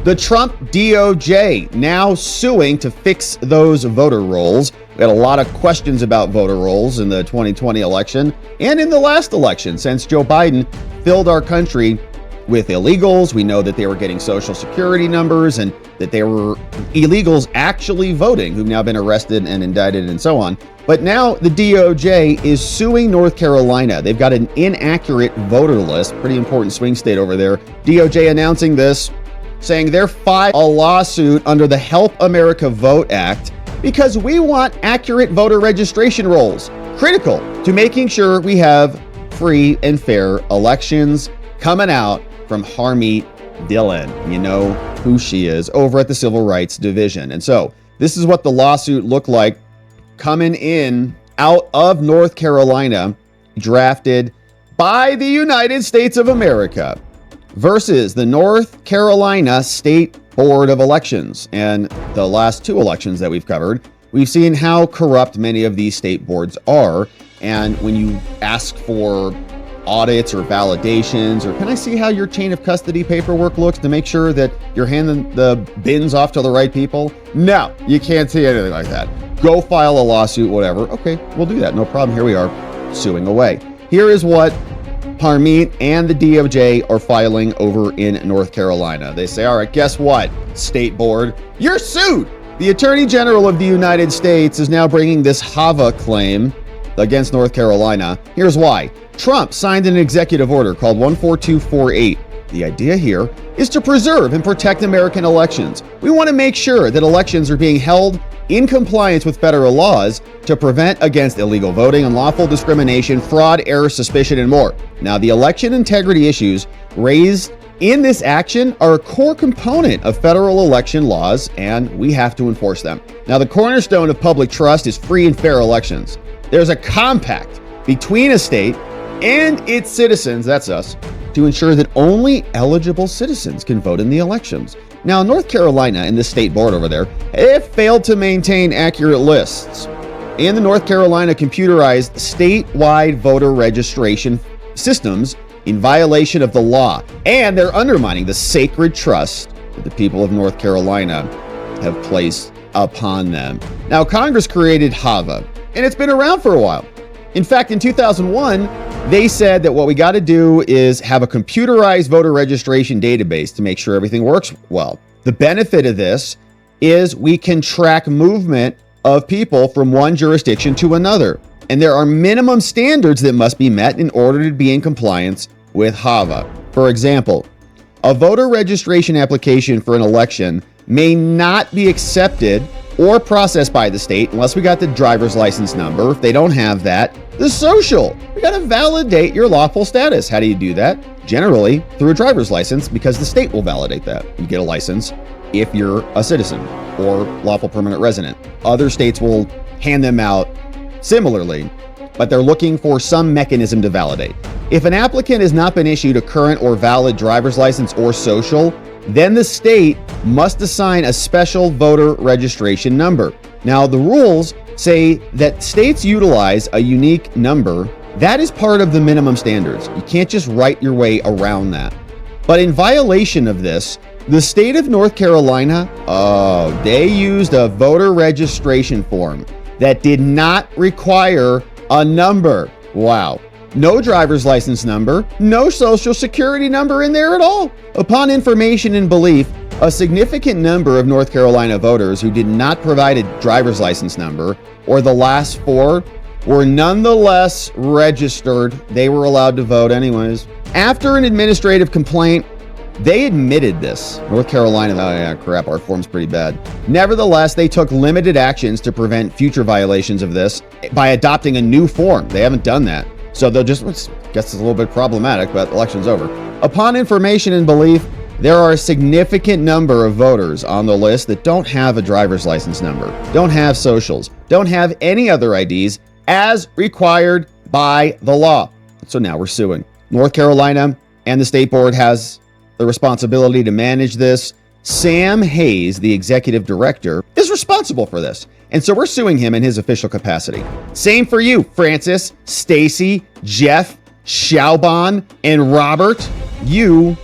The Trump DOJ now suing to fix those voter rolls. We had a lot of questions about voter rolls in the 2020 election and in the last election, since Joe Biden filled our country with illegals. We know that they were getting social security numbers and that there were illegals actually voting who've now been arrested and indicted and so on. But now the DOJ is suing North Carolina. They've got an inaccurate voter list, pretty important swing state over there. DOJ announcing this, saying they're filing a lawsuit under the Help America Vote Act because we want accurate voter registration rolls, critical to making sure we have free and fair elections. Coming out from Harmeet Dillon, you know who she is, over at the Civil Rights Division. And so this is what the lawsuit looked like coming in out of North Carolina, drafted by the United States of America versus the North Carolina State Board of Elections. And the last two elections that we've covered, we've seen how corrupt many of these state boards are. And when you ask for audits or validations, or can I see how your chain of custody paperwork looks to make sure that you're handing the bins off to the right people? No, you can't see anything like that. Go file a lawsuit, whatever. Okay, we'll do that. No problem. Here we are suing away. Here is what Harmeet and the DOJ are filing over in North Carolina. They say, all right, guess what, State Board? You're sued. The Attorney General of the United States is now bringing this HAVA claim against North Carolina. Here's why. Trump signed an executive order called 14248. The idea here is to preserve and protect American elections. We want to make sure that elections are being held in compliance with federal laws to prevent against illegal voting, unlawful discrimination, fraud, error, suspicion, and more. Now, the election integrity issues raised in this action are a core component of federal election laws, and we have to enforce them. Now, the cornerstone of public trust is free and fair elections. There's a compact between a state and its citizens, that's us, to ensure that only eligible citizens can vote in the elections. Now, North Carolina and the state board over there have failed to maintain accurate lists in the North Carolina computerized statewide voter registration systems in violation of the law, and they're undermining the sacred trust that the people of North Carolina have placed upon them. Now, Congress created HAVA, and it's been around for a while. In fact, in 2001, they said that what we got to do is have a computerized voter registration database to make sure everything works well. The benefit of this is we can track movement of people from one jurisdiction to another. And there are minimum standards that must be met in order to be in compliance with HAVA. For example, a voter registration application for an election may not be accepted or processed by the state unless we got the driver's license number. If they don't have that, the social. We got to validate your lawful status. How do you do that? Generally through a driver's license, because the state will validate that. You get a license if you're a citizen or lawful permanent resident. Other states will hand them out similarly, but they're looking for some mechanism to validate. If an applicant has not been issued a current or valid driver's license or social, then the state must assign a special voter registration number. Now, the rules say that states utilize a unique number. That is part of the minimum standards. You can't just write your way around that. But in violation of this, the state of North Carolina, they used a voter registration form that did not require a number. Wow. No driver's license number, no social security number in there at all. Upon information and belief, a significant number of North Carolina voters who did not provide a driver's license number or the last four were nonetheless registered. They were allowed to vote anyways. After an administrative complaint, they admitted this. North Carolina, oh yeah, crap, our form's pretty bad. Nevertheless, they took limited actions to prevent future violations of this by adopting a new form. They haven't done that. So they'll just, guess it's a little bit problematic, but election's over. Upon information and belief, there are a significant number of voters on the list that don't have a driver's license number, don't have socials, don't have any other IDs as required by the law. So now we're suing. North Carolina and the state board has the responsibility to manage this. Sam Hayes, the executive director, is responsible for this. And so we're suing him in his official capacity. Same for you, Francis, Stacy, Jeff, Shauban, and Robert. You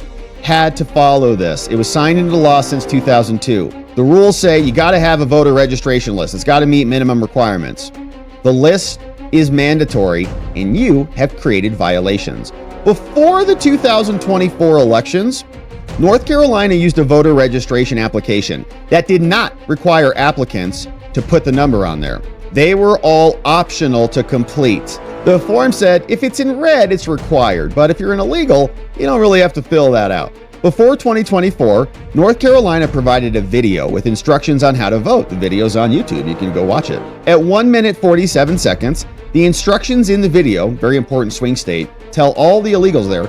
had to follow this. It was signed into law since 2002. The rules say you got to have a voter registration list. It's got to meet minimum requirements. The list is mandatory, and you have created violations. Before the 2024 elections, North Carolina used a voter registration application that did not require applicants to put the number on there. They were all optional to complete. The form said if it's in red, it's required, but if you're an illegal, you don't really have to fill that out. Before 2024, North Carolina provided a video with instructions on how to vote. The video's on YouTube. You can go watch it. At 1 minute 47 seconds, the instructions in the video, very important swing state, tell all the illegals there,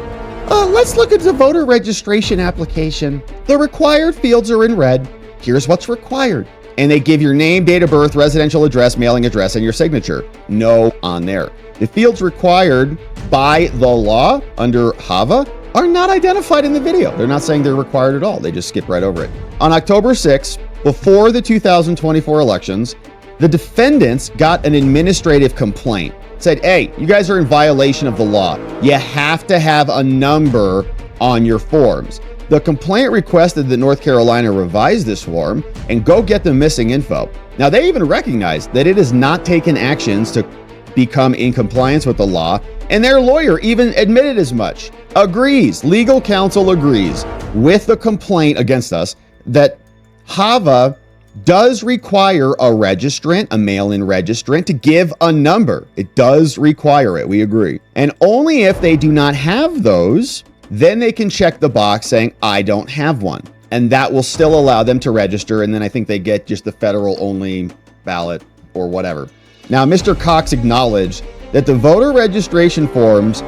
let's look at the voter registration application. The required fields are in red. Here's what's required. And they give your name, date of birth, residential address, mailing address, and your signature. No on there. The fields required by the law under HAVA are not identified in the video. They're not saying they're required at all. They just skip right over it. On October 6th, before the 2024 elections, the defendants got an administrative complaint. Said, hey, you guys are in violation of the law. You have to have a number on your forms. The complaint requested that North Carolina revise this form and go get the missing info. Now, they even recognized that it has not taken actions to become in compliance with the law, and their lawyer even admitted as much. Agrees, legal counsel agrees with the complaint against us that HAVA does require a registrant, a mail-in registrant, to give a number. It does require it, we agree. And only if they do not have those, then they can check the box saying, I don't have one. And that will still allow them to register. And then I think they get just the federal only ballot or whatever. Now, Mr. Cox acknowledged that the voter registration forms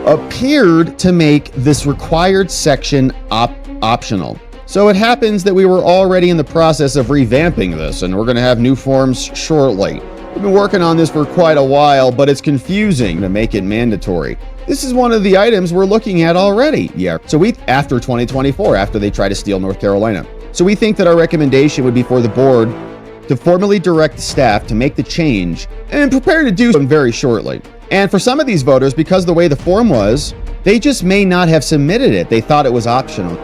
appeared to make this required section optional. So it happens that we were already in the process of revamping this, and we're going to have new forms shortly. We've been working on this for quite a while, but it's confusing to make it mandatory. This is one of the items we're looking at already. Yeah. So after 2024, after they try to steal North Carolina. So we think that our recommendation would be for the board to formally direct the staff to make the change and prepare to do so very shortly. And for some of these voters, because the way the form was, they just may not have submitted it. They thought it was optional.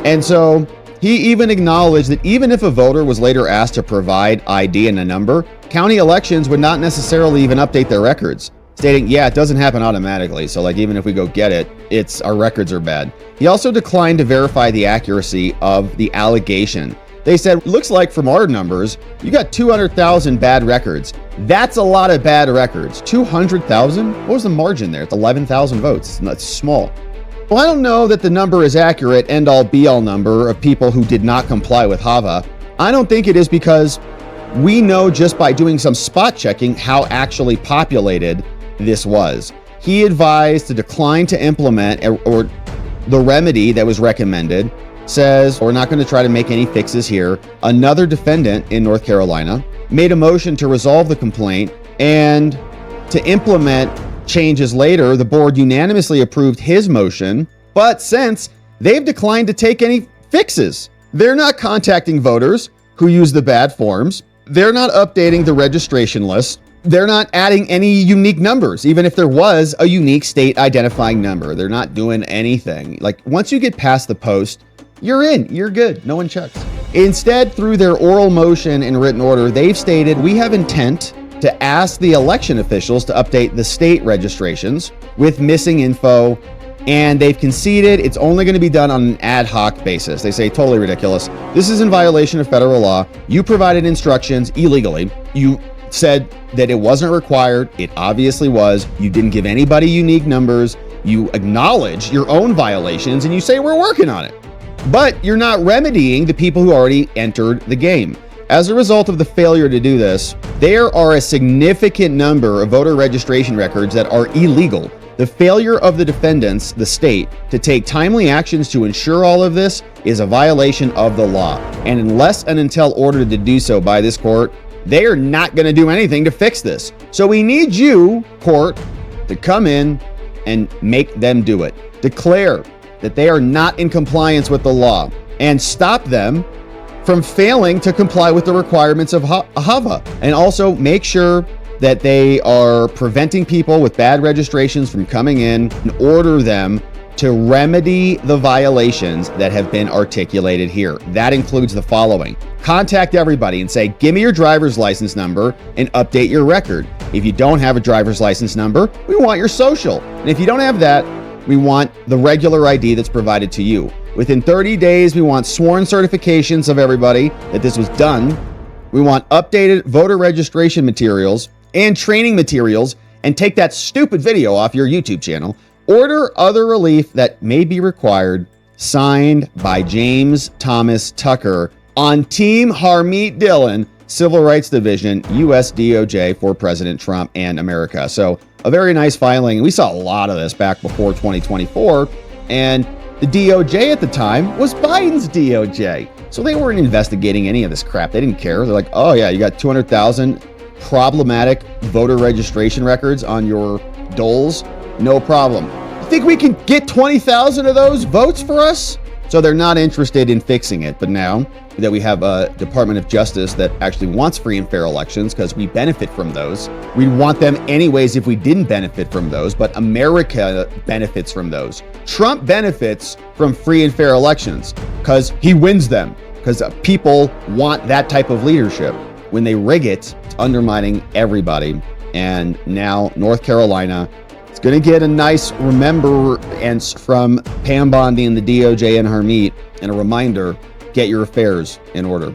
And so he even acknowledged that even if a voter was later asked to provide ID and a number, county elections would not necessarily even update their records, stating, yeah, it doesn't happen automatically. So like, even if we go get it, our records are bad. He also declined to verify the accuracy of the allegation. They said, looks like from our numbers, you got 200,000 bad records. That's a lot of bad records. 200,000? What was the margin there? It's 11,000 votes. That's small. Well, I don't know that the number is accurate, end-all be-all number of people who did not comply with HAVA. I don't think it is, because we know just by doing some spot checking how actually populated this was. He advised to decline to implement or the remedy that was recommended. Says, we're not going to try to make any fixes here. Another defendant in North Carolina made a motion to resolve the complaint and to implement changes later. The board unanimously approved his motion, but since they've declined to take any fixes, they're not contacting voters who use the bad forms. They're not updating the registration list. They're not adding any unique numbers, even if there was a unique state identifying number. They're not doing anything. Like, once you get past the post, you're in, you're good, no one checks. Instead, through their oral motion and written order, they've stated, we have intent to ask the election officials to update the state registrations with missing info, and they've conceded it's only going to be done on an ad hoc basis. They say, totally ridiculous. This is in violation of federal law. You provided instructions illegally. You said that it wasn't required. It obviously was. You didn't give anybody unique numbers. You acknowledge your own violations, and you say, we're working on it. But you're not remedying the people who already entered the game. As a result of the failure to do this, there are a significant number of voter registration records that are illegal. The failure of the defendants, the state, to take timely actions to ensure all of this is a violation of the law. And unless and until ordered to do so by this court, they are not going to do anything to fix this. So we need you, court, to come in and make them do it. Declare that they are not in compliance with the law and stop them from failing to comply with the requirements of HAVA. And also make sure that they are preventing people with bad registrations from coming in and order them to remedy the violations that have been articulated here. That includes the following. Contact everybody and say, give me your driver's license number and update your record. If you don't have a driver's license number, we want your social. And if you don't have that, we want the regular ID that's provided to you. Within 30 days, we want sworn certifications of everybody that this was done. We want updated voter registration materials and training materials, and take that stupid video off your YouTube channel. Order other relief that may be required. Signed by James Thomas Tucker on Team Harmeet Dillon, Civil Rights Division, U.S. DOJ for President Trump and America. So a very nice filing. We saw a lot of this back before 2024, and the DOJ at the time was Biden's DOJ. So they weren't investigating any of this crap. They didn't care. They're like, oh yeah, you got 200,000 problematic voter registration records on your doles? No problem. You think we can get 20,000 of those votes for us? So they're not interested in fixing it. But now that we have a Department of Justice that actually wants free and fair elections, because we benefit from those, we'd want them anyways if we didn't benefit from those, but America benefits from those. Trump benefits from free and fair elections because he wins them, because people want that type of leadership. When they rig it, it's undermining everybody. And now North Carolina, it's going to get a nice remembrance from Pam Bondi and the DOJ and Harmeet, and a reminder, get your affairs in order.